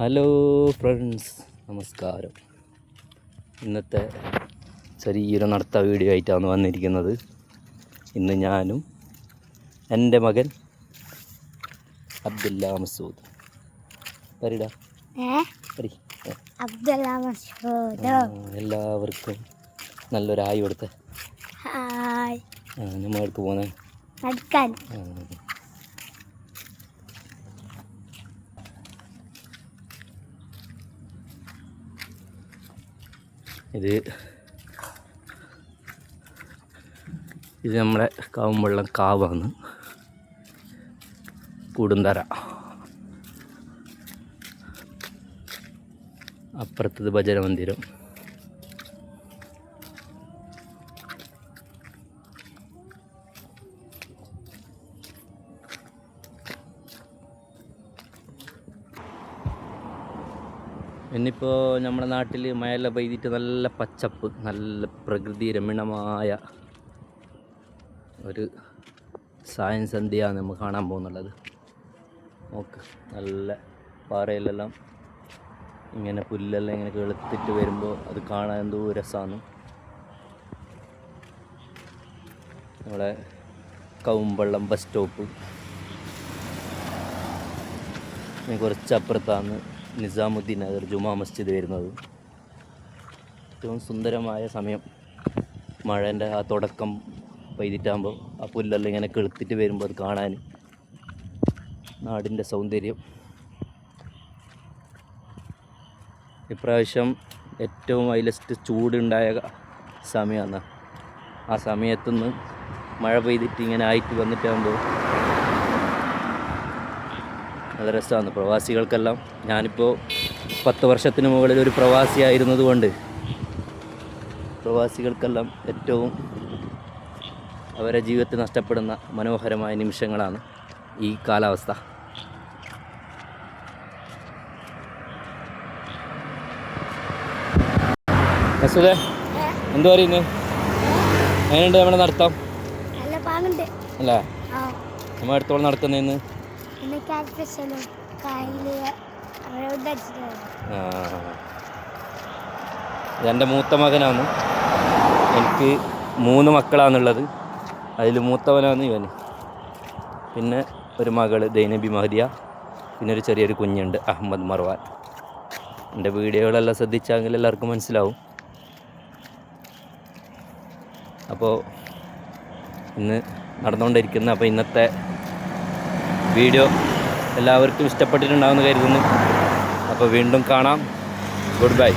Hello friends, നമസ്കാരം. ഇന്നത്തെ ചെറിയൊരു നടത്ത വീഡിയോ ആയിട്ടാണ് വന്നിരിക്കുന്നത്. ഇന്ന് ഞാനും എൻ്റെ മകൻ അബ്ദുല്ല മസൂദ് എല്ലാവർക്കും നല്ലൊരു ആയി കൊടുത്ത നമ്മൾ എടുത്ത് പോകുന്നത് ഇത് നമ്മളെ കാവുമ്പള്ളം കാവാണ്, കൂടുന്തറ. അപ്പുറത്തത് ഭജന മന്ദിരം. ഇന്നിപ്പോൾ നമ്മുടെ നാട്ടിൽ മഴയെല്ലാം പെയ്തിട്ട് നല്ല പച്ചപ്പ്, നല്ല പ്രകൃതി രമണീയമായ ഒരു സായം സന്ധ്യയാണ് നമ്മൾ കാണാൻ പോകുന്നുള്ളത്. നോക്ക്, നല്ല പാറയിലെല്ലാം ഇങ്ങനെ പുല്ലെല്ലാം ഇങ്ങനെ കിളുത്തിട്ട് വരുമ്പോൾ അത് കാണാൻ എന്തോ രസമാണ്. നമ്മുടെ കവുമ്പള്ളം ബസ് സ്റ്റോപ്പ് കുറച്ചപ്പുറത്താണ് നിസാമുദ്ദീൻ നഗർ ജുമാ മസ്ജിദ് വരുന്നത്. ഏറ്റവും സുന്ദരമായ സമയം മഴേൻ്റെ ആ തുടക്കം പെയ്തിട്ടാകുമ്പോൾ ആ പുല്ലെല്ലാം ഇങ്ങനെ കിളുത്തിട്ട് വരുമ്പോൾ അത് കാണാൻ നാടിൻ്റെ സൗന്ദര്യം. ഇപ്രാവശ്യം ഏറ്റവും ഹൈലസ്റ്റ് ചൂടുണ്ടായ സമയമാണ്. ആ സമയത്തുനിന്ന് മഴ പെയ്തിട്ട് ഇങ്ങനെ ആയിട്ട് വന്നിട്ടാകുമ്പോൾ നല്ല രസമാണ് പ്രവാസികൾക്കെല്ലാം. ഞാനിപ്പോൾ 10 വർഷത്തിന് മുകളിൽ ഒരു പ്രവാസിയായിരുന്നത് കൊണ്ട് പ്രവാസികൾക്കെല്ലാം ഏറ്റവും അവരുടെ ജീവിതത്തിൽ നഷ്ടപ്പെടുന്ന മനോഹരമായ നിമിഷങ്ങളാണ് ഈ കാലാവസ്ഥ. മസൂദേ, എന്തു പറയുന്നു? എങ്ങനെയുണ്ട് നമ്മുടെ നടത്താം? അല്ലേ, നമ്മൾ അടുത്തോളം നടക്കുന്നതെന്ന് എൻ്റെ മൂത്ത മകനാണ്. എനിക്ക് 3 മക്കളാണുള്ളത്. അതിൽ മൂത്തവനാണ് ഇവൻ. പിന്നെ ഒരു മകൾ ദൈനബി മഹദിയ, പിന്നെ ഒരു ചെറിയൊരു കുഞ്ഞുണ്ട് അഹമ്മദ് മർവാൻ. എൻ്റെ വീഡിയോകളെല്ലാം ശ്രദ്ധിച്ചെങ്കിൽ എല്ലാവർക്കും മനസ്സിലാവും. അപ്പോൾ ഇന്ന് നടന്നുകൊണ്ടിരിക്കുന്ന ഇന്നത്തെ വീഡിയോ എല്ലാവർക്കും ഇഷ്ടപ്പെട്ടിട്ടുണ്ടാകുമെന്ന് കരുതുന്നു. അപ്പോൾ വീണ്ടും കാണാം. Good bye.